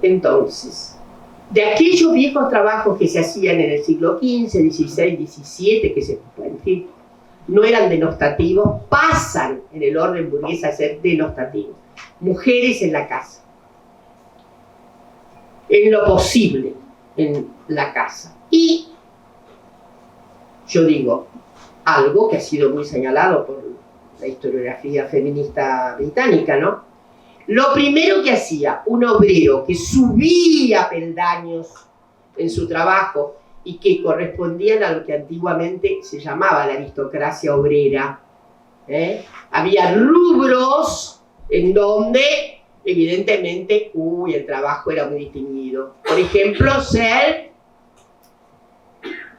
Entonces, de aquellos viejos trabajos que se hacían en el siglo XV, XVI, XVII, que se pueden decir, no eran denostativos, pasan en el orden burgués a ser denostativos. Mujeres en la casa. En lo posible, en la casa. Y, yo digo, algo que ha sido muy señalado por la historiografía feminista británica, ¿no? Lo primero que hacía un obrero que subía peldaños en su trabajo y que correspondían a lo que antiguamente se llamaba la aristocracia obrera, había rubros en donde evidentemente el trabajo era muy distinguido. Por ejemplo, ser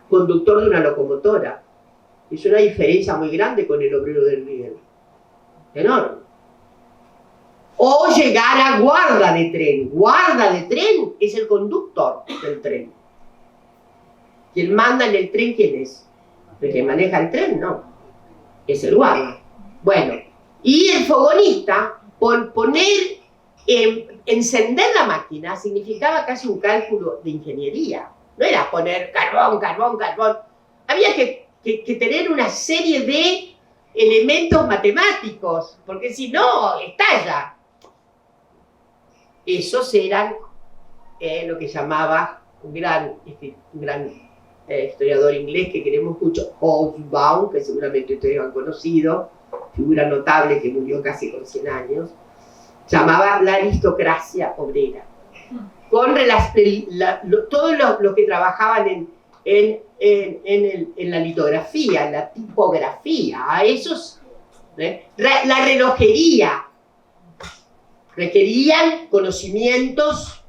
conductor de una locomotora. Es una diferencia muy grande con el obrero del riel. Enorme. O llegar a guarda de tren. Guarda de tren es el conductor del tren. Quien manda en el tren, ¿quién es? El que maneja el tren, no. Es el guarda. Bueno, y el fogonista, encender la máquina significaba casi un cálculo de ingeniería. No era poner carbón, carbón, carbón. Había que tener una serie de elementos matemáticos, porque si no, estalla. Esos eran lo que llamaba un gran historiador inglés que queremos mucho, Hobsbawm, que seguramente ustedes han conocido, figura notable que murió casi con 100 años, llamaba la aristocracia obrera. Con todos los que trabajaban en la litografía, en la tipografía, a esos, la relojería, requerían conocimientos,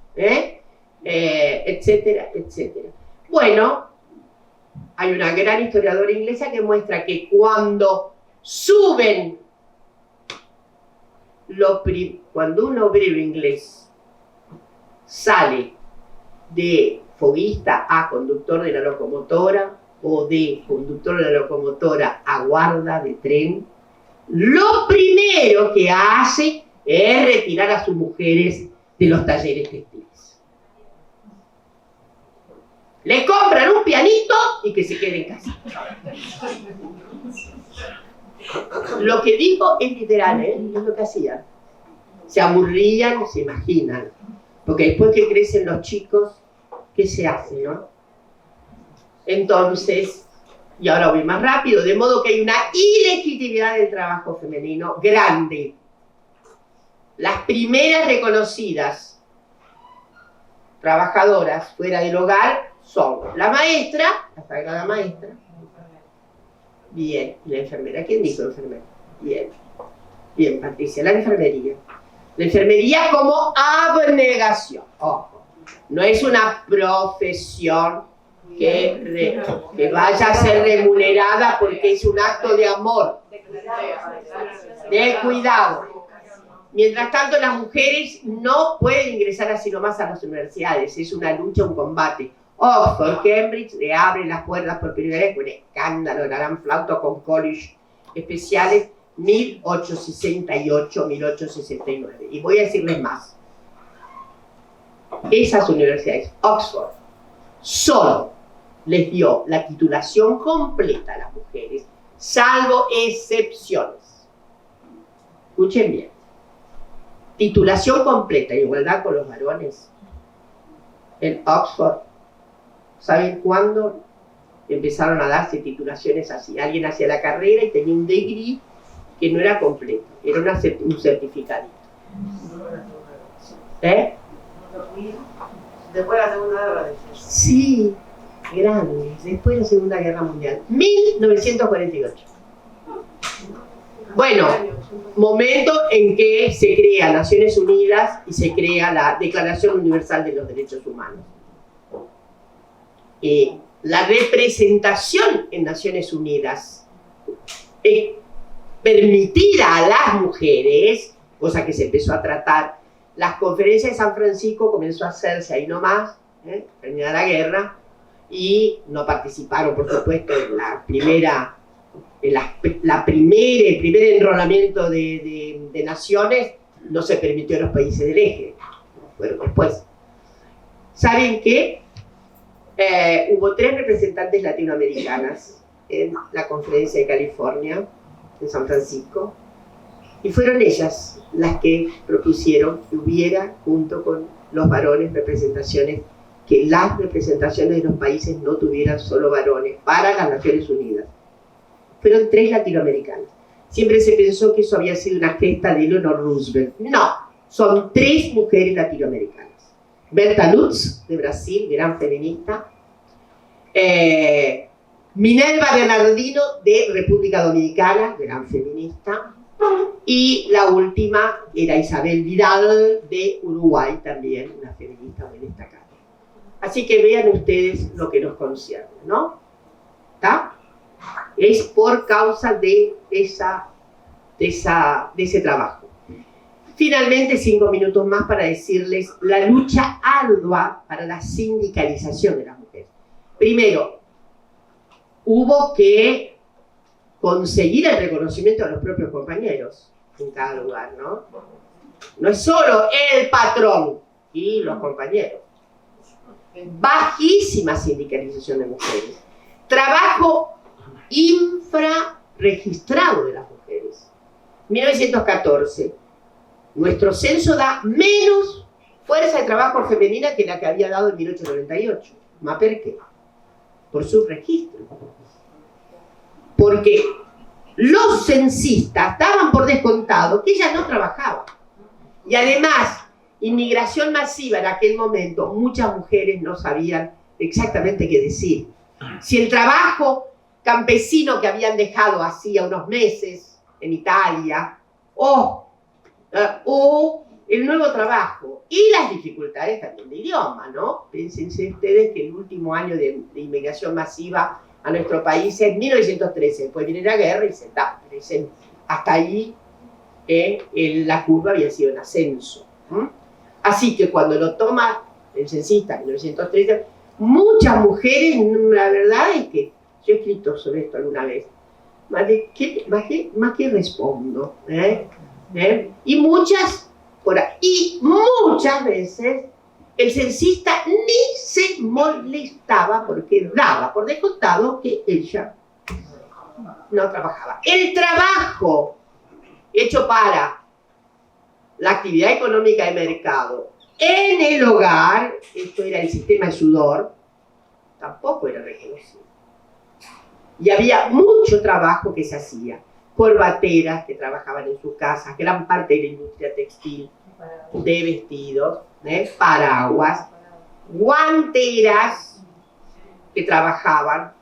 etcétera, etcétera. Bueno, hay una gran historiadora inglesa que muestra que cuando suben, cuando un obrero inglés sale de foguista a conductor de la locomotora o de conductor de la locomotora a guarda de tren, lo primero que hace es retirar a sus mujeres de los talleres textiles. Le compran un pianito y que se quede en casa. Lo que digo es literal, es lo que hacían. Se aburrían, se imaginan. Porque después que crecen los chicos, ¿qué se hace, no? Entonces, y ahora voy más rápido, de modo que hay una ilegitimidad del trabajo femenino grande. Las primeras reconocidas trabajadoras fuera del hogar son la maestra, la sagrada maestra. Bien, ¿y la enfermera? ¿Quién dijo enfermera? Bien, bien, Patricia, la enfermería. La enfermería como abnegación. Ojo, no es una profesión que vaya a ser remunerada porque es un acto de amor, de cuidado. Mientras tanto, las mujeres no pueden ingresar así nomás a las universidades. Es una lucha, un combate. Oxford, Cambridge le abre las puertas por primera vez, un escándalo, el gran flauto con college especiales, 1868, 1869. Y voy a decirles más. Esas universidades, Oxford, solo les dio la titulación completa a las mujeres, salvo excepciones. Escuchen bien. Titulación completa, igualdad con los varones. En Oxford, ¿saben cuándo empezaron a darse titulaciones así? Alguien hacía la carrera y tenía un degree que no era completo, era un certificadito. Después de la Segunda Guerra Mundial. Sí, grande, después de la Segunda Guerra Mundial. 1948. Bueno, momento en que se crea Naciones Unidas y se crea la Declaración Universal de los Derechos Humanos. La representación en Naciones Unidas permitida a las mujeres, cosa que se empezó a tratar. Las conferencias de San Francisco comenzó a hacerse ahí nomás, terminada la guerra, y no participaron, por supuesto, en el primer enrolamiento de naciones, no se permitió en los países del eje, bueno, después. ¿Saben qué? Hubo 3 representantes latinoamericanas en la conferencia de California, en San Francisco, y fueron ellas las que propusieron que hubiera, junto con los varones, representaciones, que las representaciones de los países no tuvieran solo varones para las Naciones Unidas. Fueron 3 latinoamericanas. Siempre se pensó que eso había sido una gesta de Eleanor Roosevelt. No, son 3 mujeres latinoamericanas. Berta Lutz, de Brasil, gran feminista. Minerva Bernardino, de República Dominicana, gran feminista. Y la última era Isabel Vidal, de Uruguay, también una feminista muy destacada. Así que vean ustedes lo que nos concierne, ¿no? ¿Está? Es por causa de ese trabajo. Finalmente, 5 minutos más para decirles la lucha ardua para la sindicalización de las mujeres. Primero, hubo que conseguir el reconocimiento de los propios compañeros en cada lugar, ¿no? No es solo el patrón y los compañeros. Bajísima sindicalización de mujeres. Trabajo infrarregistrado de las mujeres. 1914. Nuestro censo da menos fuerza de trabajo femenina que la que había dado en 1898. ¿Más por qué? Por subregistro. Porque los censistas daban por descontado que ellas no trabajaban. Y además, inmigración masiva en aquel momento, muchas mujeres no sabían exactamente qué decir. Si el trabajo campesino que habían dejado hacía unos meses en Italia, o el nuevo trabajo, y las dificultades también de idioma, ¿no? Piénsense ustedes que el último año de inmigración masiva a nuestro país es 1913, después viene la guerra y hasta ahí la curva había sido en ascenso. Así que cuando lo toma el censista en 1913, muchas mujeres, la verdad es que yo he escrito sobre esto alguna vez, más que respondo, y muchas veces el censista ni se molestaba porque daba por descontado que ella no trabajaba. El trabajo hecho para la actividad económica de mercado en el hogar, esto era el sistema de sudor, tampoco era reconocido. Y había mucho trabajo que se hacía. Corbateras que trabajaban en sus casas, gran parte de la industria textil, de vestidos, paraguas, guanteras que trabajaban.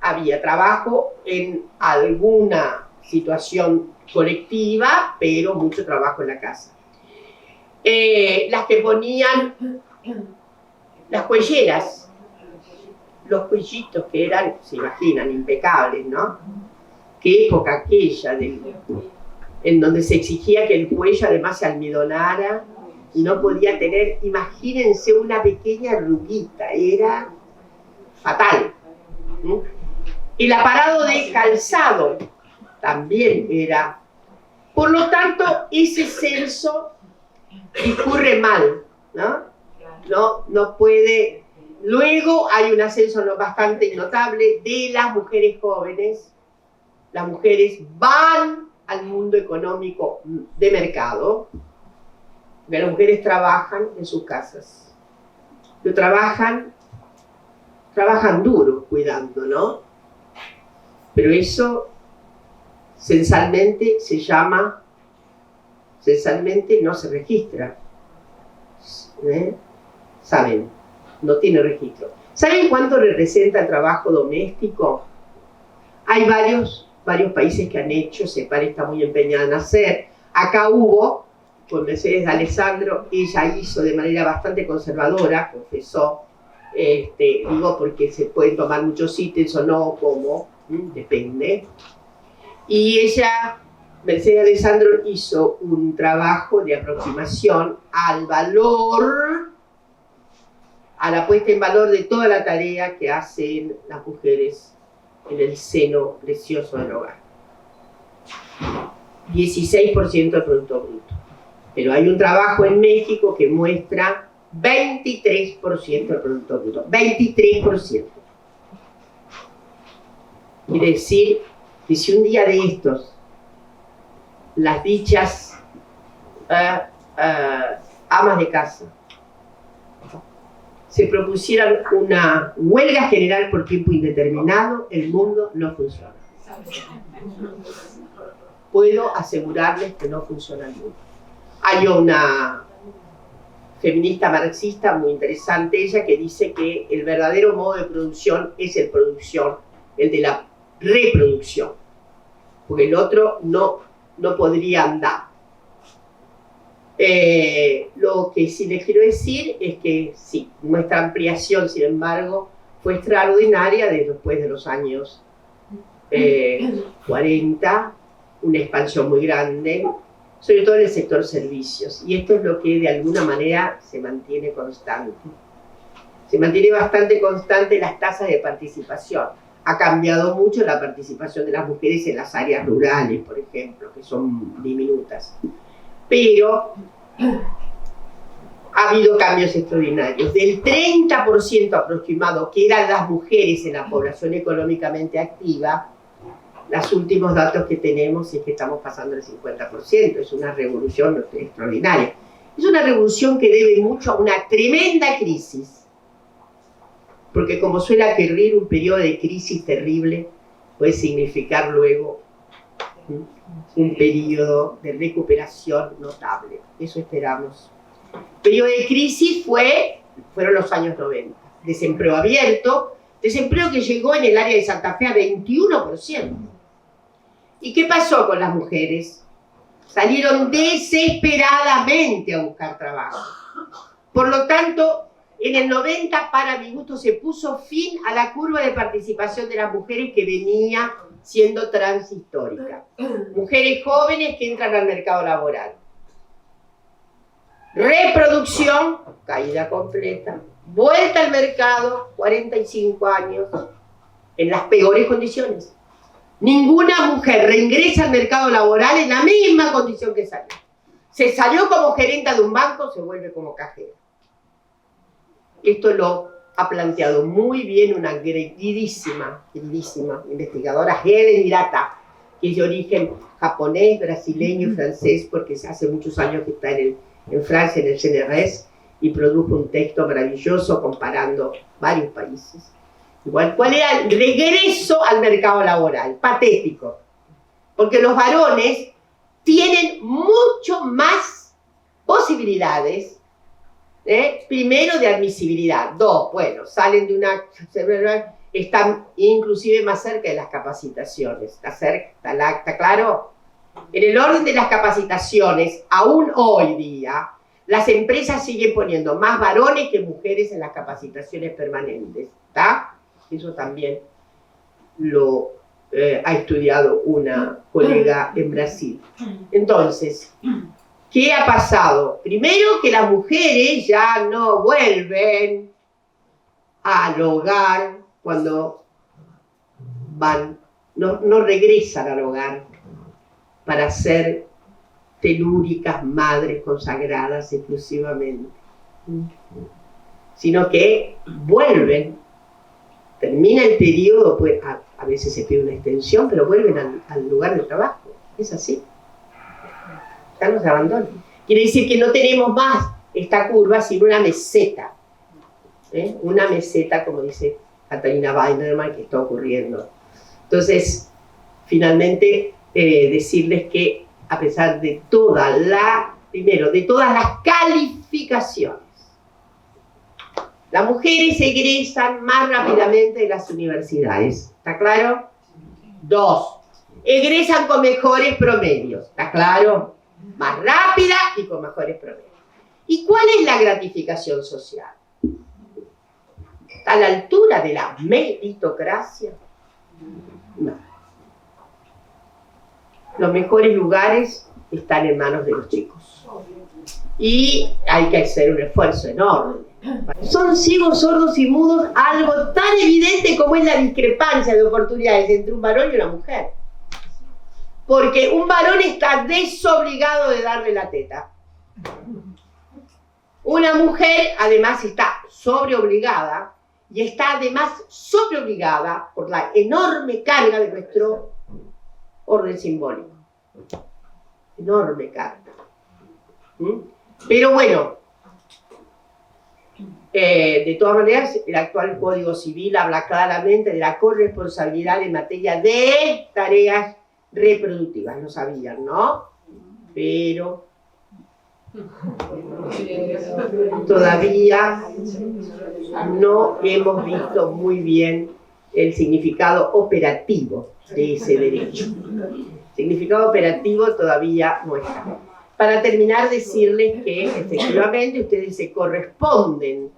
Había trabajo en alguna situación colectiva, pero mucho trabajo en la casa. Las que ponían las cuelleras, los cuellitos que eran, se imaginan, impecables, ¿no? Qué época aquella en donde se exigía que el cuello además se almidonara y no podía tener, imagínense, una pequeña arruguita, era fatal. El aparado de calzado también era. Por lo tanto, ese censo discurre mal, ¿no? No puede. Luego hay un ascenso bastante notable de las mujeres jóvenes. Las mujeres van al mundo económico de mercado, las mujeres trabajan en sus casas, pero trabajan duro cuidando, ¿no? Pero eso censalmente no se registra, ¿saben? No tiene registro. ¿Saben cuánto representa el trabajo doméstico? Hay varios países que han hecho, CEPAL está muy empeñada en hacer. Acá hubo, con Mercedes de Alessandro, ella hizo de manera bastante conservadora, confesó, digo porque se pueden tomar muchos ítems o no, como, depende. Y ella, Mercedes de Alessandro, hizo un trabajo de aproximación al valor, a la puesta en valor de toda la tarea que hacen las mujeres en el seno precioso del hogar. 16% del Producto Bruto. Pero hay un trabajo en México que muestra 23% del Producto Bruto. 23%. Quiere decir que si un día de estos las dichas amas de casa se propusieran una huelga general por tiempo indeterminado, el mundo no funciona. Puedo asegurarles que no funciona el mundo. Hay una feminista marxista muy interesante, ella, que dice que el verdadero modo de producción es el de la reproducción, porque el otro no podría andar. Lo que sí les quiero decir es que sí, nuestra ampliación, sin embargo, fue extraordinaria después de los años 40, una expansión muy grande, sobre todo en el sector servicios, y esto es lo que de alguna manera se mantiene constante. Se mantiene bastante constante las tasas de participación. Ha cambiado mucho la participación de las mujeres en las áreas rurales, por ejemplo, que son diminutas. Pero ha habido cambios extraordinarios. Del 30% aproximado que eran las mujeres en la población económicamente activa, los últimos datos que tenemos es que estamos pasando el 50%. Es una revolución extraordinaria. Es una revolución que debe mucho a una tremenda crisis. Porque como suele ocurrir, un periodo de crisis terrible puede significar luego un periodo de recuperación notable. Eso esperamos. El periodo de crisis fueron los años 90. Desempleo abierto, desempleo que llegó en el área de Santa Fe a 21%. ¿Y qué pasó con las mujeres? Salieron desesperadamente a buscar trabajo. Por lo tanto, en el 90, para mi gusto, se puso fin a la curva de participación de las mujeres que venía siendo transhistórica. Mujeres jóvenes que entran al mercado laboral. Reproducción, caída completa. Vuelta al mercado, 45 años, en las peores condiciones. Ninguna mujer reingresa al mercado laboral en la misma condición que salió. Se salió como gerenta de un banco, se vuelve como cajera. Esto lo ha planteado muy bien una queridísima investigadora, Helen Hirata, que es de origen japonés, brasileño y francés, porque hace muchos años que está en Francia, en el CNRS, y produjo un texto maravilloso comparando varios países. Igual, ¿cuál era el regreso al mercado laboral? Patético. Porque los varones tienen mucho más posibilidades. Primero, de admisibilidad. Dos, bueno, salen de una... están inclusive más cerca de las capacitaciones. ¿Está claro? En el orden de las capacitaciones, aún hoy día, las empresas siguen poniendo más varones que mujeres en las capacitaciones permanentes. ¿Está? Eso también lo ha estudiado una colega en Brasil. Entonces, ¿qué ha pasado? Primero, que las mujeres ya no vuelven al hogar cuando van, no regresan al hogar para ser telúricas madres consagradas exclusivamente, sino que vuelven, termina el periodo, pues a veces se pide una extensión, pero vuelven al lugar de trabajo. Es así. Ya nos abandonan. Quiere decir que no tenemos más esta curva, sino una meseta. Una meseta, como dice Catalina Weinerman, que está ocurriendo. Entonces, finalmente, decirles que a pesar de todas las calificaciones, las mujeres egresan más rápidamente de las universidades. ¿Está claro? 2. Egresan con mejores promedios. ¿Está claro? Más rápida y con mejores promedios. ¿Y cuál es la gratificación social? ¿Está a la altura de la meritocracia? No. Los mejores lugares están en manos de los chicos. Y hay que hacer un esfuerzo enorme. Son ciegos, sordos y mudos a algo tan evidente como es la discrepancia de oportunidades entre un varón y una mujer. Porque un varón está desobligado de darle la teta. Una mujer además está sobreobligada y está además sobreobligada por la enorme carga de nuestro orden simbólico. Enorme carga. Pero bueno, de todas maneras, el actual Código Civil habla claramente de la corresponsabilidad en materia de tareas reproductivas. Lo sabían, ¿no? Pero todavía no hemos visto muy bien el significado operativo de ese derecho. El significado operativo todavía no está. Para terminar, decirles que efectivamente ustedes se corresponden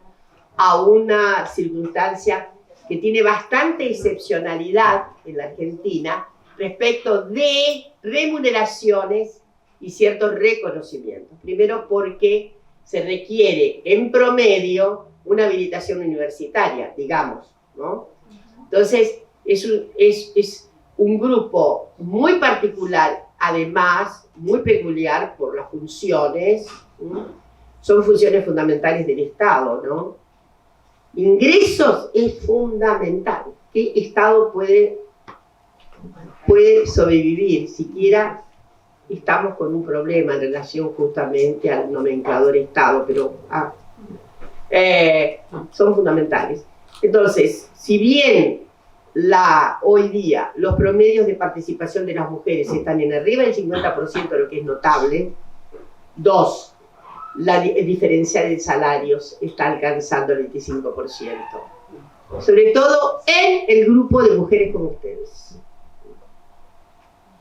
a una circunstancia que tiene bastante excepcionalidad en la Argentina respecto de remuneraciones y ciertos reconocimientos. Primero porque se requiere en promedio una habilitación universitaria, digamos, ¿no? Entonces es un grupo muy particular, además muy peculiar por las funciones, son funciones fundamentales del Estado, ¿no? Ingresos es fundamental. ¿Qué Estado puede sobrevivir? Siquiera estamos con un problema en relación justamente al nomenclador Estado, pero son fundamentales. Entonces, si bien hoy día los promedios de participación de las mujeres están en arriba del 50%, lo que es notable, el diferencial de salarios está alcanzando el 25%, sobre todo en el grupo de mujeres como ustedes.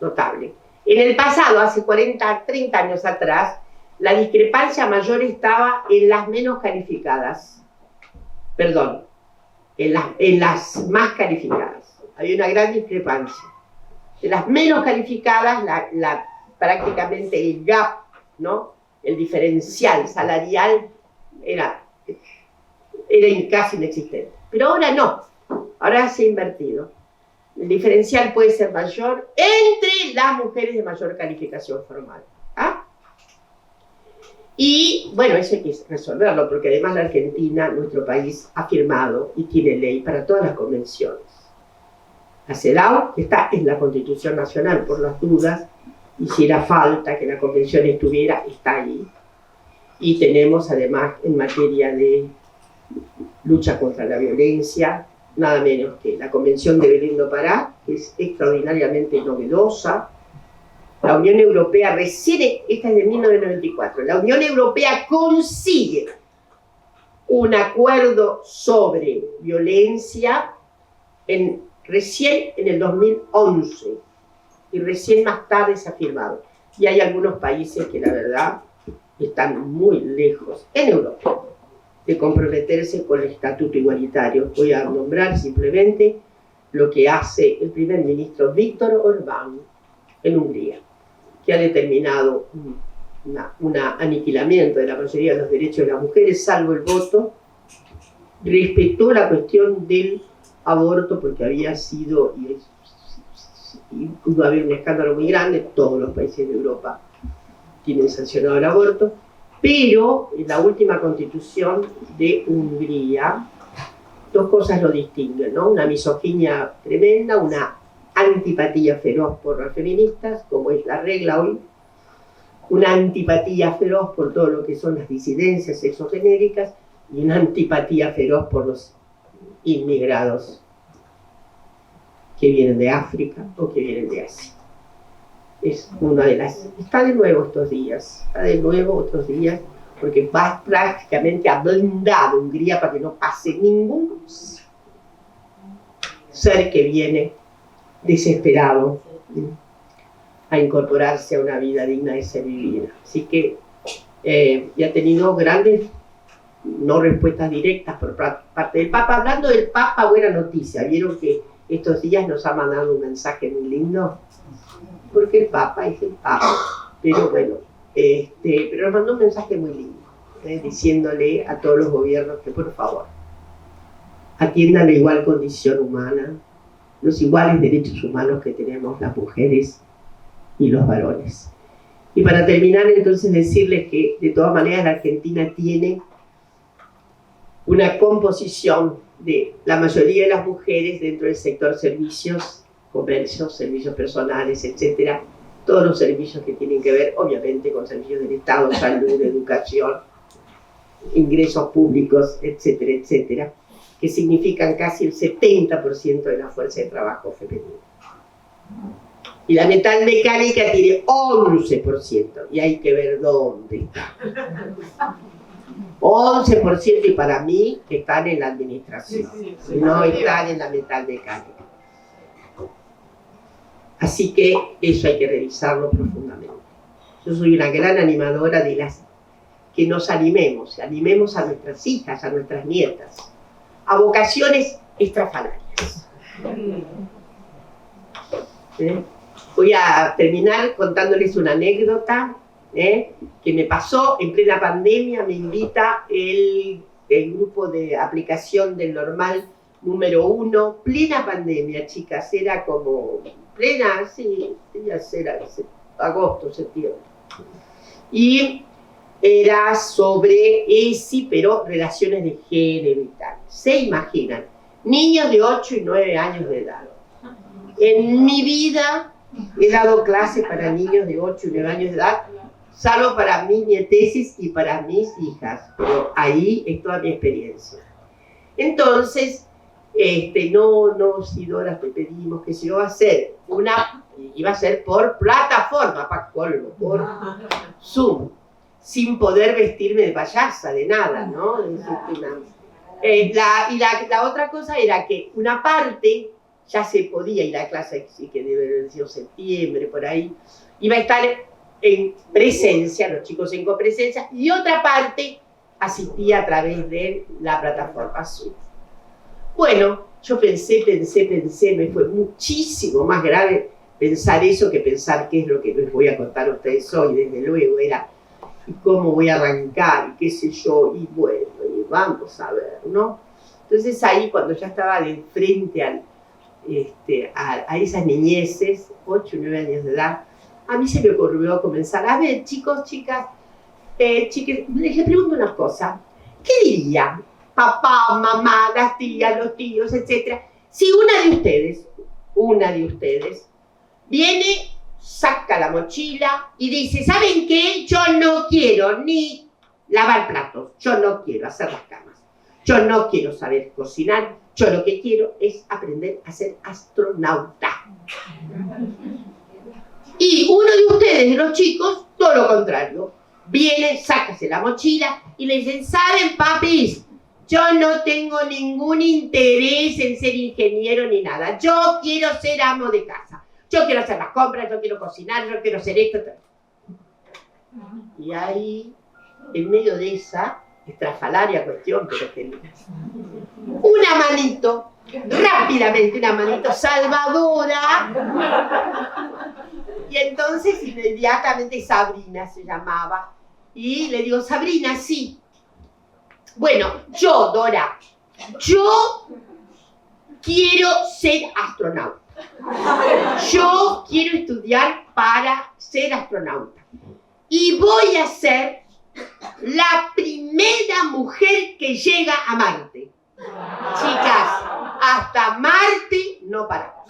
Notable. En el pasado, hace 40, 30 años atrás, la discrepancia mayor estaba en las menos calificadas. Perdón, en las más calificadas. Había una gran discrepancia. En las menos calificadas, prácticamente el gap, ¿no? El diferencial salarial era casi inexistente. Pero ahora no, ahora se ha invertido. El diferencial puede ser mayor entre las mujeres de mayor calificación formal. ¿Ah? Y bueno, eso hay que resolverlo, porque además la Argentina, nuestro país, ha firmado y tiene ley para todas las convenciones. La CEDAW está en la Constitución Nacional, por las dudas, hiciera falta que la convención estuviera, está ahí. Y tenemos además en materia de lucha contra la violencia, nada menos que la Convención de Belén do Pará, que es extraordinariamente novedosa. La Unión Europea recién, esta es de 1994, la Unión Europea consigue un acuerdo sobre violencia recién en el 2011, y recién más tarde se ha firmado. Y hay algunos países que la verdad están muy lejos en Europa de comprometerse con el estatuto igualitario. Voy a nombrar simplemente lo que hace el primer ministro Viktor Orbán en Hungría, que ha determinado un aniquilamiento de la mayoría de los derechos de las mujeres, salvo el voto. Respetó la cuestión del aborto porque había sido, y pudo haber un escándalo muy grande, todos los países de Europa tienen sancionado el aborto, pero en la última constitución de Hungría, dos cosas lo distinguen, ¿no? Una misoginia tremenda, una antipatía feroz por las feministas, como es la regla hoy, una antipatía feroz por todo lo que son las disidencias sexogenéricas y una antipatía feroz por los inmigrados que vienen de África o que vienen de Asia. Es una de las... Está de nuevo estos días, está de nuevo otros días, porque va prácticamente a blindar Hungría para que no pase ningún ser que viene desesperado a incorporarse a una vida digna de ser vivida. Así que ya ha tenido grandes, no respuestas directas por parte del Papa. Hablando del Papa, buena noticia. Vieron que estos días nos ha mandado un mensaje muy lindo, porque el Papa es el Papa. Pero bueno, pero nos mandó un mensaje muy lindo, diciéndole a todos los gobiernos que por favor atiendan la igual condición humana, los iguales derechos humanos que tenemos las mujeres y los varones. Y para terminar, entonces, decirles que de todas maneras la Argentina tiene una composición de la mayoría de las mujeres dentro del sector servicios, comercios, servicios personales, etcétera, todos los servicios que tienen que ver, obviamente, con servicios del Estado, salud, educación, ingresos públicos, etcétera, etcétera, que significan casi el 70% de la fuerza de trabajo femenina. Y la metalmecánica tiene 11%, y hay que ver dónde está. 11%, y para mí están en la administración, no están en la metalmecánica. Así que eso hay que revisarlo profundamente. Yo soy una gran animadora de las que nos animemos a nuestras hijas, a nuestras nietas, a vocaciones estrafalarias. Voy a terminar contándoles una anécdota que me pasó en plena pandemia. Me invita el grupo de aplicación del normal número 1, plena pandemia, chicas, era como plena, sí, debía ser agosto, septiembre. Y era sobre ESI, pero relaciones de género y tal. Se imaginan, niños de 8 y 9 años de edad. En mi vida he dado clases para niños de 8 y 9 años de edad, salvo para mis nieteces y para mis hijas, pero ahí es toda mi experiencia. Entonces, no, Sidora, te pedimos que se iba a hacer iba a ser por plataforma, para colmo, por Zoom, sin poder vestirme de payasa, de nada, ¿no? Y la otra cosa era que una parte ya se podía ir a clase, sí, que debe haber sido septiembre, por ahí, iba a estar en presencia, los chicos en copresencia, y otra parte asistía a través de la plataforma Zoom. Bueno, yo pensé, me fue muchísimo más grave pensar eso que pensar qué es lo que les voy a contar a ustedes hoy. Desde luego era, ¿y cómo voy a arrancar? Y qué sé yo, y bueno, y vamos a ver, ¿no? Entonces ahí, cuando ya estaba de frente a esas niñeces, 8 o 9 años de edad, a mí se me ocurrió comenzar, a ver, chicos, chicas, les pregunto una cosa, ¿qué diría papá, mamá, las tías, los tíos, etcétera, si una de ustedes, viene, saca la mochila y dice, ¿saben qué? Yo no quiero ni lavar platos, yo no quiero hacer las camas, yo no quiero saber cocinar, yo lo que quiero es aprender a ser astronauta. Y uno de ustedes, de los chicos, todo lo contrario, viene, sácase la mochila y le dicen, ¿saben, papis? Yo no tengo ningún interés en ser ingeniero ni nada. Yo quiero ser amo de casa. Yo quiero hacer las compras, yo quiero cocinar, yo quiero hacer esto. Y ahí, en medio de esa estrafalaria cuestión, pero que una manito, rápidamente una manito salvadora. Y entonces inmediatamente Sabrina se llamaba. Y le digo, Sabrina, sí. Bueno, Dora, yo quiero ser astronauta. Yo quiero estudiar para ser astronauta. Y voy a ser la primera mujer que llega a Marte. Chicas, hasta Marte no paramos.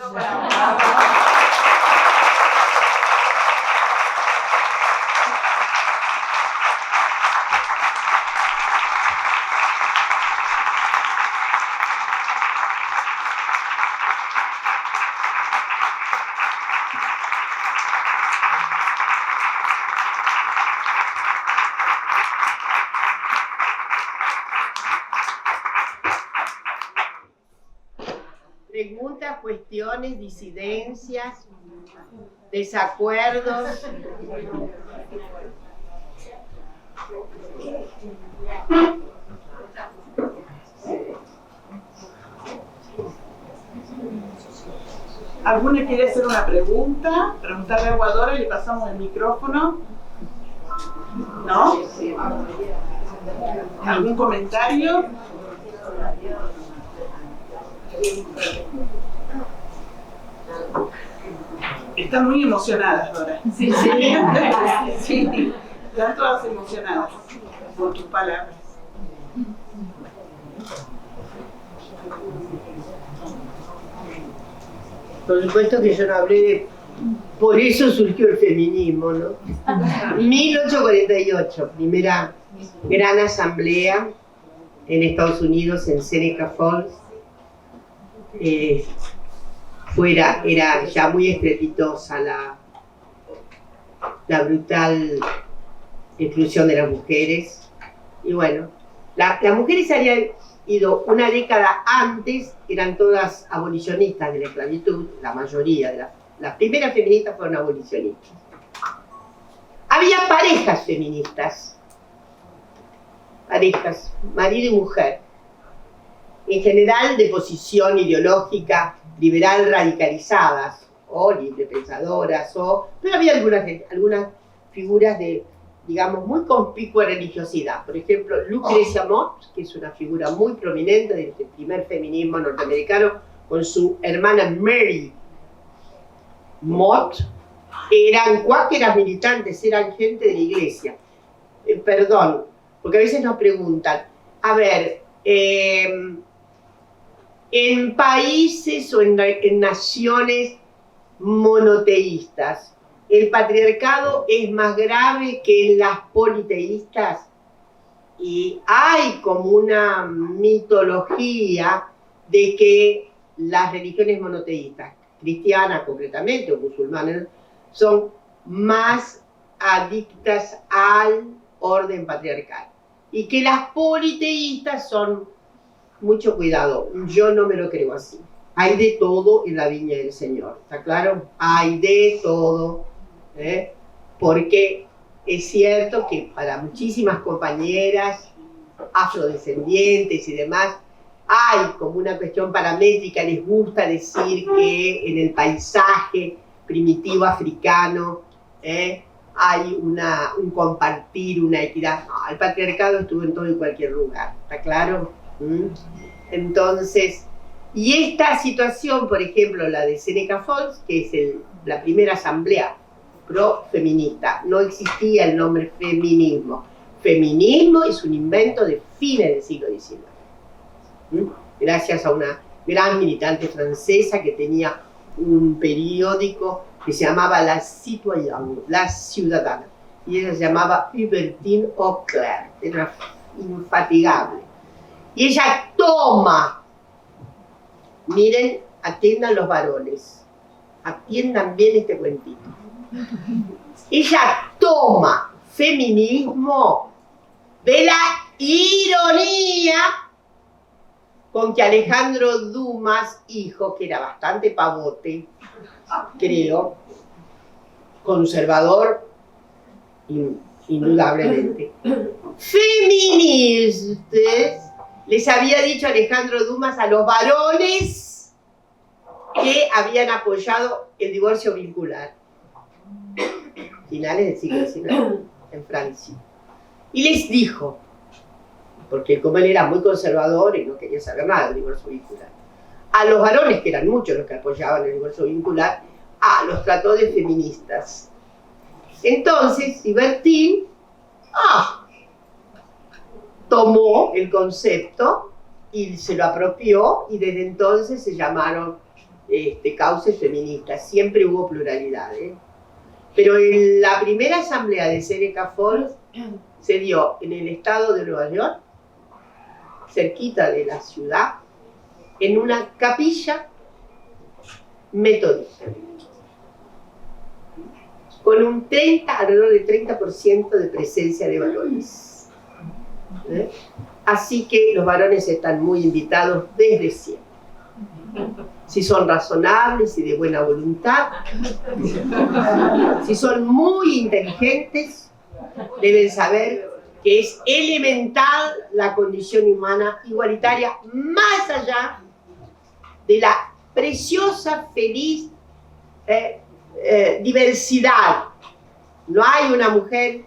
Preguntas, cuestiones, disidencias, desacuerdos. ¿Alguna quiere hacer una pregunta? Preguntarle a Aguadora y le pasamos el micrófono. ¿No? ¿Algún comentario? Están muy emocionadas ahora. Sí. Sí, están todas emocionadas por tus palabras. Por supuesto que yo no hablé de... Por eso surgió el feminismo, ¿no? 1848, primera gran asamblea en Estados Unidos, en Seneca Falls. Era ya muy estrepitosa la brutal exclusión de las mujeres. Y bueno, las mujeres habían ido una década antes, eran todas abolicionistas de la esclavitud, la mayoría de las primeras feministas fueron abolicionistas. Había parejas feministas, parejas, marido y mujer, en general de posición ideológica liberal radicalizadas, o librepensadoras, pero había algunas figuras de, digamos, muy conspicua religiosidad. Por ejemplo, Lucrecia Mott, que es una figura muy prominente del primer feminismo norteamericano, con su hermana Mary Mott, eran cuáqueras militantes, eran gente de la iglesia. Perdón, porque a veces nos preguntan, a ver, en países o en naciones monoteístas, ¿el patriarcado es más grave que en las politeístas? Y hay como una mitología de que las religiones monoteístas, cristianas concretamente o musulmanas, son más adictas al orden patriarcal. Y que las politeístas son, mucho cuidado, yo no me lo creo así. Hay de todo en la viña del Señor, ¿está claro? Hay de todo, porque es cierto que para muchísimas compañeras afrodescendientes y demás, hay como una cuestión paramétrica, les gusta decir que en el paisaje primitivo africano hay un compartir, una equidad. No, el patriarcado estuvo en todo y cualquier lugar, ¿está claro? Entonces, y esta situación, por ejemplo, la de Seneca Falls, que es la primera asamblea pro-feminista, no existía el nombre feminismo. Feminismo es un invento de fines del siglo XIX. Gracias a una gran militante francesa que tenía un periódico que se llamaba La Citoyenne, La Ciudadana, y ella se llamaba Hubertine Auclair, era infatigable. Y ella toma, miren, atiendan los varones, atiendan bien este cuentito. Ella toma feminismo de la ironía con que Alejandro Dumas, hijo, que era bastante pavote, creo, conservador, indudablemente, feministas, les había dicho Alejandro Dumas a los varones que habían apoyado el divorcio vincular, finales del siglo XIX, en Francia. Y les dijo, porque como él era muy conservador y no quería saber nada del divorcio vincular, a los varones, que eran muchos los que apoyaban el divorcio vincular, los trató de feministas. Entonces, Hubertine tomó el concepto y se lo apropió, y desde entonces se llamaron causas feministas. Siempre hubo pluralidad, Pero en la primera asamblea de Seneca Falls se dio en el estado de Nueva York, cerquita de la ciudad, en una capilla metodista, con un alrededor del 30% de presencia de varones. Así que los varones están muy invitados desde siempre. Si son razonables y de buena voluntad, si son muy inteligentes, deben saber que es elemental la condición humana igualitaria, más allá de la preciosa, feliz diversidad. No hay una mujer,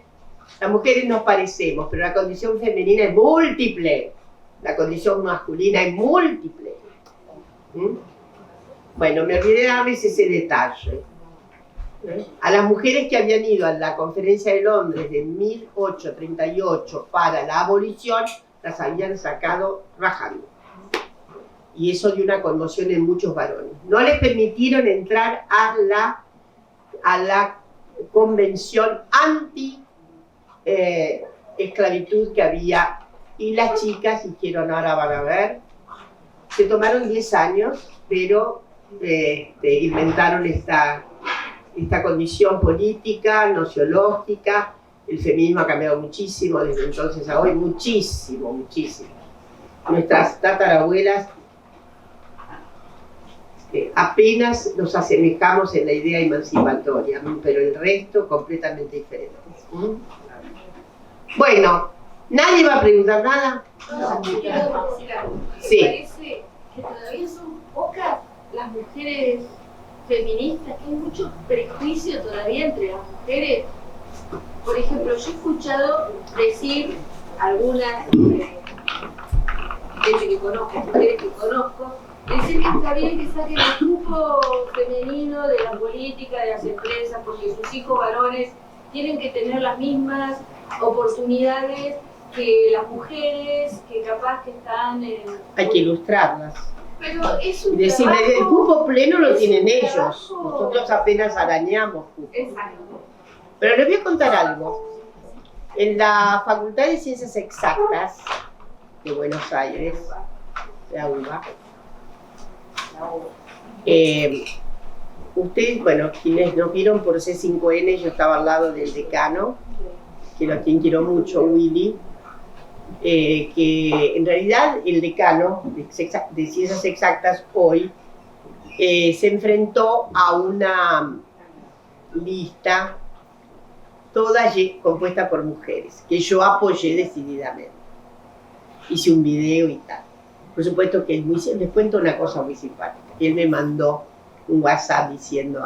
las mujeres nos parecemos, pero la condición femenina es múltiple, la condición masculina es múltiple. Bueno, me olvidé darles ese detalle. A las mujeres que habían ido a la conferencia de Londres de 1838 para la abolición, las habían sacado rajando. Y eso dio una conmoción en muchos varones. No les permitieron entrar a la convención anti-esclavitud que había. Y las chicas dijeron, ahora van a ver, se tomaron 10 años, pero inventaron esta condición política, nociológica. El feminismo ha cambiado muchísimo desde entonces a hoy, muchísimo, muchísimo. Nuestras tatarabuelas apenas nos asemejamos en la idea emancipatoria, pero el resto completamente diferente. Bueno, ¿nadie va a preguntar nada? No, yo quiero decir algo. Sí. Me parece que todavía son pocas las mujeres feministas, que hay mucho prejuicio todavía entre las mujeres. Por ejemplo, yo he escuchado decir algunas gente que conozco, mujeres que conozco, decir que está bien que saquen el grupo femenino de la política, de las empresas, porque sus hijos varones tienen que tener las mismas oportunidades que las mujeres, que capaz que están en... Hay que ilustrarlas. Pero es un Y decirle, trabajo, el cupo pleno lo es tienen un ellos. trabajo. Nosotros apenas arañamos cupo. Exacto. Pero les voy a contar algo. En la Facultad de Ciencias Exactas de Buenos Aires, la UBA, ustedes, bueno, quienes nos vieron por C5N, yo estaba al lado del decano, que a quien quiero mucho, Willy, que en realidad el decano de Ciencias Exactas hoy se enfrentó a una lista toda compuesta por mujeres, que yo apoyé decididamente. Hice un video y tal. Por supuesto que les cuento una cosa muy simpática. Él me mandó un WhatsApp diciendo,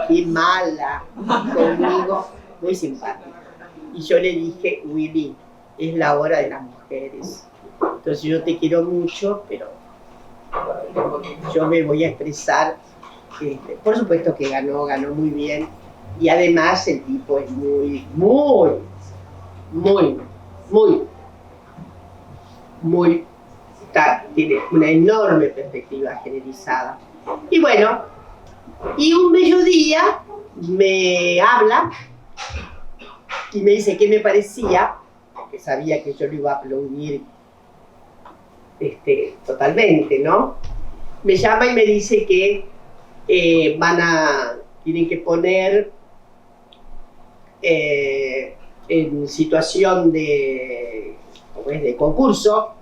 qué mala conmigo, muy simpática. Y yo le dije, Willy, es la hora de las mujeres. Entonces yo te quiero mucho, pero yo me voy a expresar. Por supuesto que ganó muy bien. Y además el tipo es tiene una enorme perspectiva generalizada. Y bueno, y un bello día me habla y me dice qué me parecía, que sabía que yo lo iba a aplaudir totalmente, ¿no? Me llama y me dice que tienen que poner en situación de concurso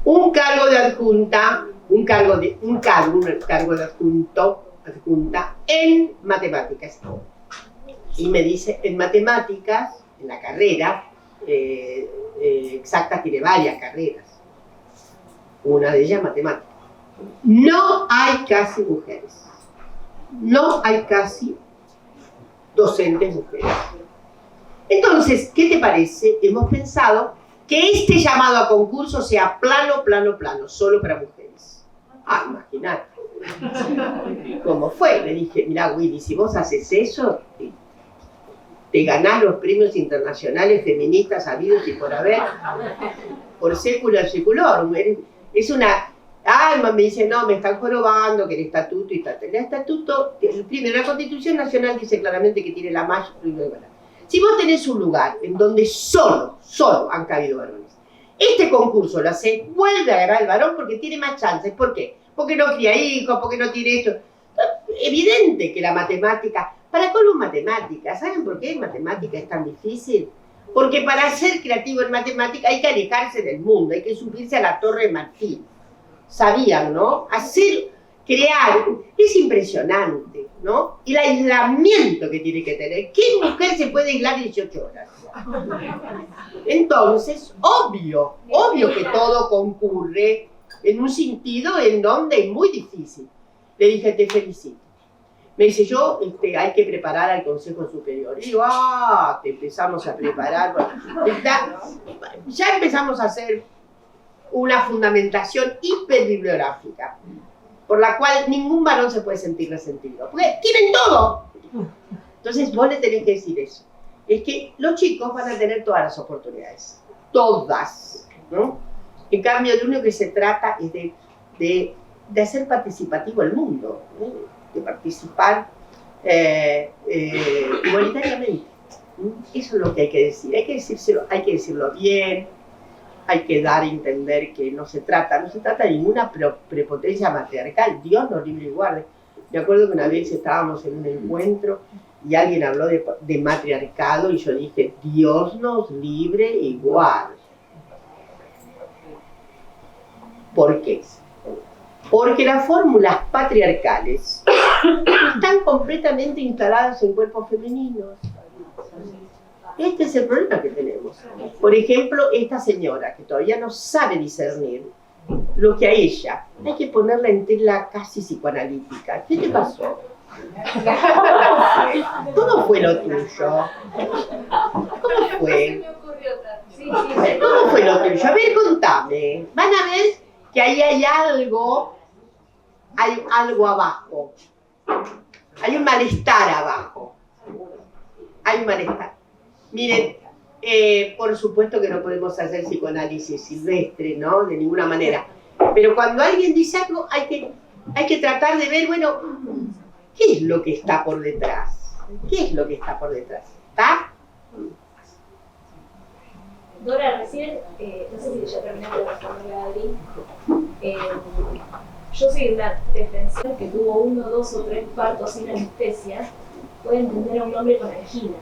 un cargo de adjunta, un cargo de adjunta en matemáticas. Y me dice, en matemáticas, en la carrera, exacta tiene varias carreras. Una de ellas matemáticas. No hay casi mujeres. No hay casi docentes mujeres. Entonces, ¿qué te parece? Hemos pensado que este llamado a concurso sea plano, solo para mujeres. Imagínate. ¿Cómo fue? Le dije, mira Willy, si vos haces eso, te ganás los premios internacionales feministas habidos y por haber, por século seculorum. Es una... me dice, no, me están jorobando, que el estatuto y tal. El estatuto, primero, la Constitución Nacional dice claramente que tiene la mayor igualdad. Si vos tenés un lugar en donde solo han cabido varones, este concurso lo hace, vuelve a ganar el varón porque tiene más chances. ¿Por qué? Porque no cría hijos, porque no tiene esto. Evidente que la matemática, para colmo matemática, ¿saben por qué matemática es tan difícil? Porque para ser creativo en matemática hay que alejarse del mundo, hay que subirse a la Torre de Marfil. Sabían, ¿no? Crear, es impresionante, ¿no? El aislamiento que tiene que tener. ¿Qué mujer se puede aislar 18 horas? Entonces, obvio que todo concurre en un sentido en donde es muy difícil. Le dije, te felicito. Me dice, hay que preparar al Consejo Superior. Y digo, te empezamos a preparar. Ya empezamos a hacer una fundamentación hiperbibliográfica. por la cual ningún varón se puede sentir resentido, porque tienen todo. Entonces vos le tenés que decir eso, es que los chicos van a tener todas las oportunidades, todas, ¿no? En cambio, de lo único que se trata es de hacer participativo el mundo, ¿no? De participar igualitariamente. Eso es lo que hay que decir, hay que decirlo bien, hay que dar a entender que no se trata de ninguna prepotencia matriarcal, Dios nos libre y guarde. Me acuerdo que una vez estábamos en un encuentro y alguien habló de matriarcado y yo dije, Dios nos libre y guarde. ¿Por qué? Porque las fórmulas patriarcales están completamente instaladas en cuerpos femeninos. Este es el problema que tenemos. Por ejemplo, esta señora que todavía no sabe discernir lo que a ella hay que ponerla en tela casi psicoanalítica. ¿Qué te pasó? ¿Cómo fue lo tuyo? ¿Cómo fue? ¿Cómo fue lo tuyo? A ver, contame. Van a ver que ahí hay algo abajo. Hay un malestar abajo. Hay un malestar. Miren, por supuesto que no podemos hacer psicoanálisis silvestre, ¿no? De ninguna manera. Pero cuando alguien dice algo, hay que tratar de ver, bueno, ¿qué es lo que está por detrás? ¿Qué es lo que está por detrás? ¿Está? Dora, recién, no sé si ya terminaste de responder a Adri, yo soy una defensora que tuvo 1, 2 o 3 partos sin anestesia, puede entender a un hombre con anginas.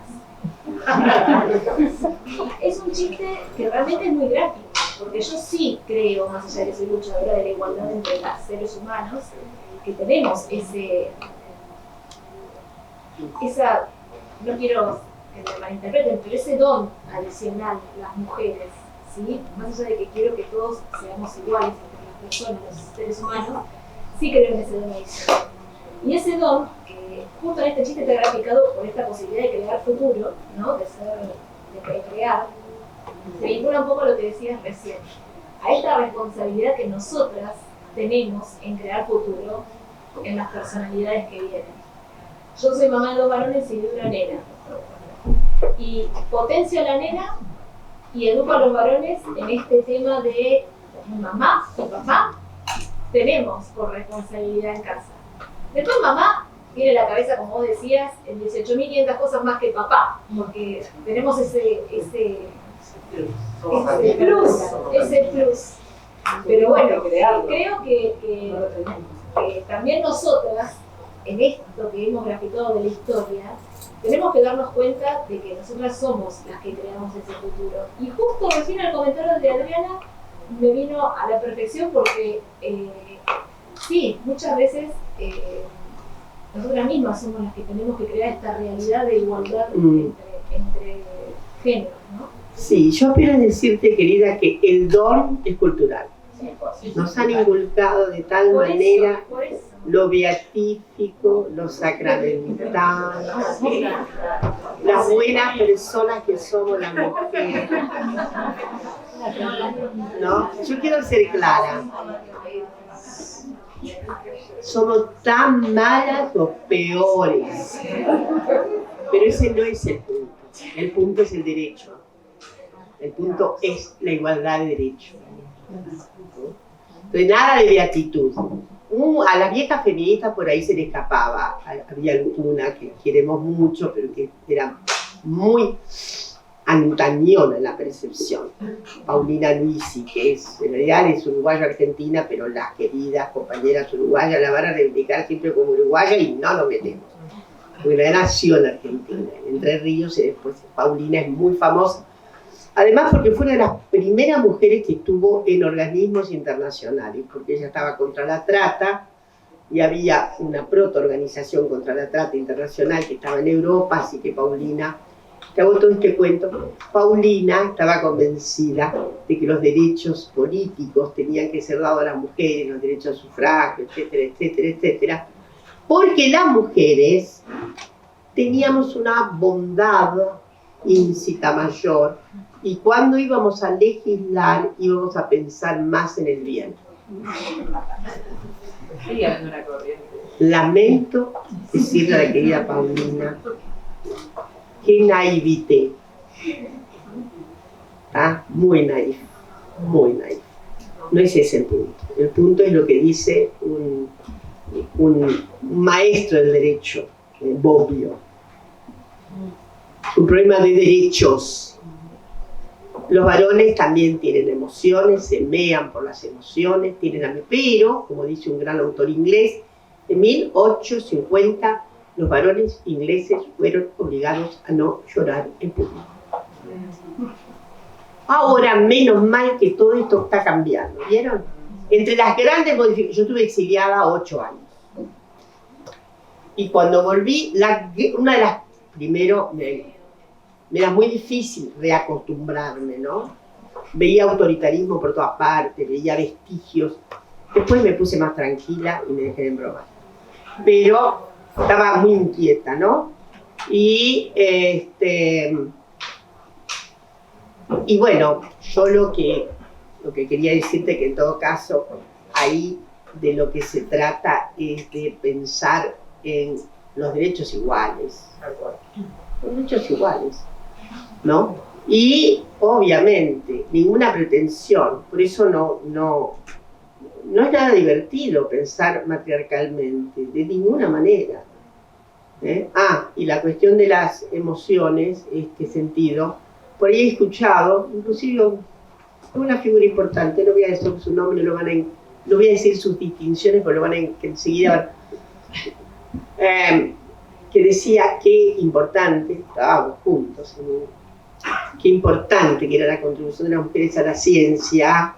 Es un chiste que realmente es muy gráfico, porque yo sí creo, más allá de que soy luchadora de la igualdad entre los seres humanos, que tenemos esa, no quiero que me malinterpreten, pero ese don adicional, las mujeres, ¿sí? Más allá de que quiero que todos seamos iguales entre las personas, los seres humanos, sí creo en ese don adicional. Y ese don, que justo en este chiste está graficado por esta posibilidad de crear futuro, ¿no? de crear, se vincula un poco a lo que decías recién, a esta responsabilidad que nosotras tenemos en crear futuro en las personalidades que vienen. Yo soy mamá de 2 varones y de una nena. Y potencio a la nena y educo a los varones en este tema de mamá y papá tenemos por responsabilidad en casa. Después mamá tiene la cabeza, como vos decías, en 18.500 cosas más que papá, porque tenemos ese plus. Pero bueno, creo que también nosotras, en esto que hemos graficado de la historia, tenemos que darnos cuenta de que nosotras somos las que creamos ese futuro. Y justo recién el comentario de Adriana me vino a la perfección porque sí, muchas veces nosotras mismas somos las que tenemos que crear esta realidad de igualdad entre géneros, ¿no? Sí, yo quiero decirte, querida, que el don es cultural. Nos han inculcado de tal manera lo beatífico, lo sacramental, las buenas personas que somos las mujeres. ¿No? Yo quiero ser clara. Somos tan malas o peores. Pero ese no es el punto. El punto es el derecho. El punto es la igualdad de derecho. Entonces, nada de beatitud. A las viejas feministas por ahí se le escapaba. Había alguna que queremos mucho, pero que era muy antañona en la percepción. Paulina Luisi, que en realidad es uruguaya-argentina, pero las queridas compañeras uruguayas la van a reivindicar siempre como uruguaya y no lo metemos. Porque la nació en Argentina, en Entre Ríos, y después Paulina es muy famosa. Además porque fue una de las primeras mujeres que estuvo en organismos internacionales, porque ella estaba contra la trata y había una protoorganización contra la trata internacional que estaba en Europa, así que Paulina, te hago todo este cuento, Paulina estaba convencida de que los derechos políticos tenían que ser dados a las mujeres, los derechos de sufragio, etcétera, etcétera, etcétera, porque las mujeres teníamos una bondad íncita mayor, y cuando íbamos a legislar íbamos a pensar más en el bien. Sigue habiendo una corriente. Lamento decirle a la querida Paulina, qué naivete. ¿Ah? Muy naif, muy naif. No es ese el punto. El punto es lo que dice un maestro del derecho, Bobbio. Un problema de derechos. Los varones también tienen emociones, se mean por las emociones, pero, como dice un gran autor inglés, en 1850 los varones ingleses fueron obligados a no llorar en público. Ahora, menos mal que todo esto está cambiando, ¿vieron? Entre las grandes modificaciones, yo estuve exiliada 8 años. Y cuando volví, una de las, primero, me era muy difícil reacostumbrarme, ¿no? Veía autoritarismo por todas partes, veía vestigios. Después me puse más tranquila y me dejé de embromar. Pero estaba muy inquieta, ¿no? Y bueno, yo lo que quería decirte que en todo caso, ahí de lo que se trata es de pensar en los derechos iguales. Los derechos iguales, ¿no? Y obviamente, ninguna pretensión, por eso no es nada divertido pensar matriarcalmente, de ninguna manera. Y la cuestión de las emociones, este sentido, por ahí he escuchado, inclusive una figura importante, no voy a decir su nombre, no voy a decir sus distinciones, porque lo van a enseguida que decía qué importante, estábamos juntos, qué importante que era la contribución de las mujeres a la ciencia,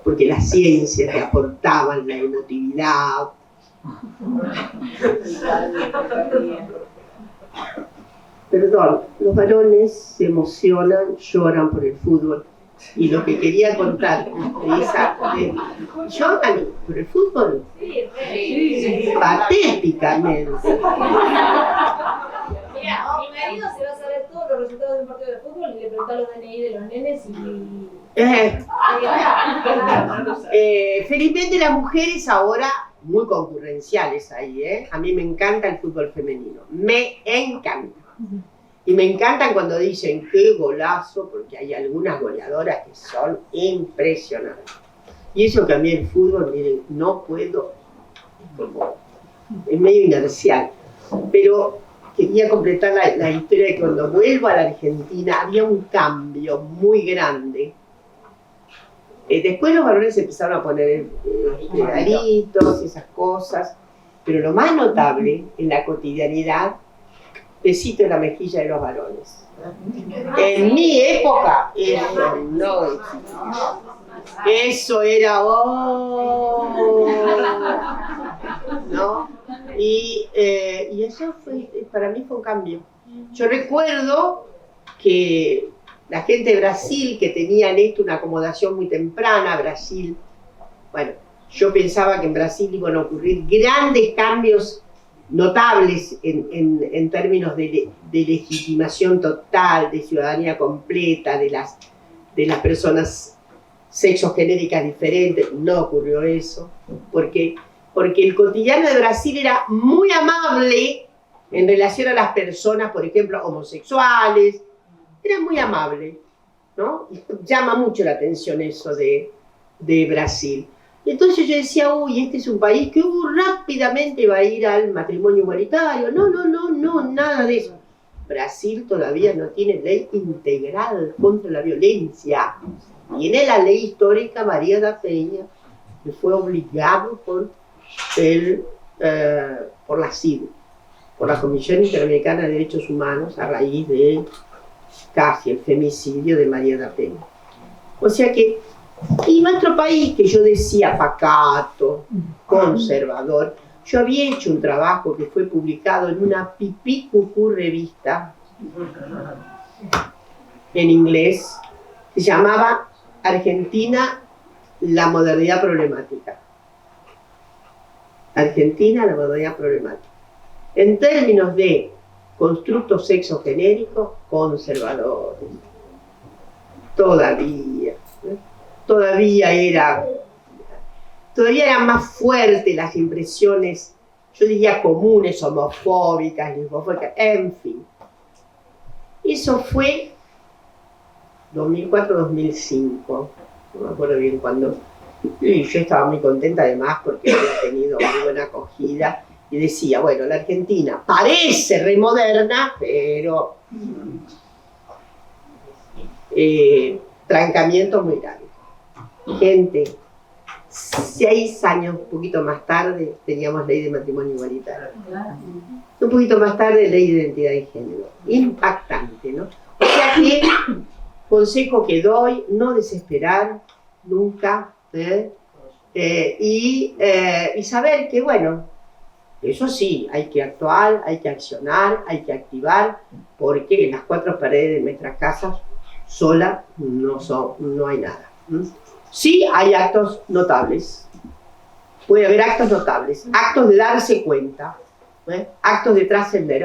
porque las ciencias le aportaban la emotividad. Perdón, los varones se emocionan, lloran por el fútbol. Y lo que quería contar lloran por el fútbol, patéticamente. Mira, mi marido se va a saber todos los resultados de un partido de fútbol y le pregunta a los DNI de los nenes y... Felizmente las mujeres ahora, muy concurrenciales ahí, a mí me encanta el fútbol femenino, me encanta. Y me encantan cuando dicen qué golazo, porque hay algunas goleadoras que son impresionantes. Y eso que a mí el fútbol, miren, no puedo, es medio inercial. Pero quería completar la historia de que cuando vuelvo a la Argentina había un cambio muy grande. Después los varones empezaron a poner pedalitos y esas cosas, pero lo más notable en la cotidianidad, besito en la mejilla de los varones. En mi época, eso no existía. Eso era ¿no? Y eso para mí fue un cambio. Yo recuerdo que la gente de Brasil, que tenía en esto una acomodación muy temprana, Brasil, bueno, yo pensaba que en Brasil iban a ocurrir grandes cambios notables en términos de legitimación total, de ciudadanía completa, de las personas sexogenéricas diferentes. No ocurrió eso, porque el cotidiano de Brasil era muy amable en relación a las personas, por ejemplo, homosexuales, era muy amable, ¿no? Y llama mucho la atención eso de Brasil. Entonces yo decía, uy, este es un país que rápidamente va a ir al matrimonio igualitario. No, nada de eso. Brasil todavía no tiene ley integral contra la violencia. Tiene la ley histórica María da Penha, que fue obligado por la CID, por la Comisión Interamericana de Derechos Humanos, a raíz de casi el femicidio de María da Penha. O sea que, y nuestro país, que yo decía pacato, conservador, yo había hecho un trabajo que fue publicado en una pipí cucú revista en inglés, se llamaba Argentina, la modernidad problemática. Argentina, la modernidad problemática. En términos de constructos sexogenéricos, conservadores. Todavía todavía eran más fuertes las impresiones, yo diría comunes, homofóbicas, lesbofóbicas, en fin. Eso fue 2004-2005, no me acuerdo bien cuándo. Y yo estaba muy contenta además porque había tenido muy buena acogida y decía, bueno, la Argentina parece remoderna, pero trancamiento muy grande. Gente, 6 años, un poquito más tarde, teníamos ley de matrimonio igualitario. Un poquito más tarde, ley de identidad de género. Impactante, ¿no? O sea que, consejo que doy, no desesperar nunca, y saber que, bueno, eso sí, hay que actuar, hay que accionar, hay que activar, porque en las 4 paredes de nuestras casas sola no hay nada. Sí hay actos notables, puede haber actos notables, actos de darse cuenta, actos de trascender.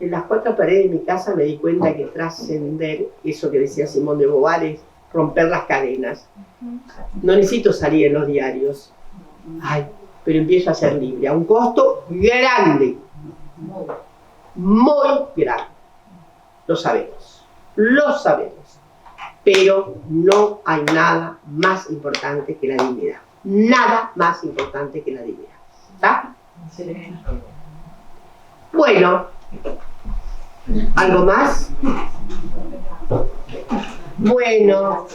En las 4 paredes de mi casa me di cuenta que trascender, eso que decía Simón de Beauvoir, es romper las cadenas. No necesito salir en los diarios, pero empiezo a ser libre, a un costo grande, muy grande. Lo sabemos, pero no hay nada más importante que la dignidad. Nada más importante que la dignidad. ¿Está? Bueno, ¿algo más? Bueno.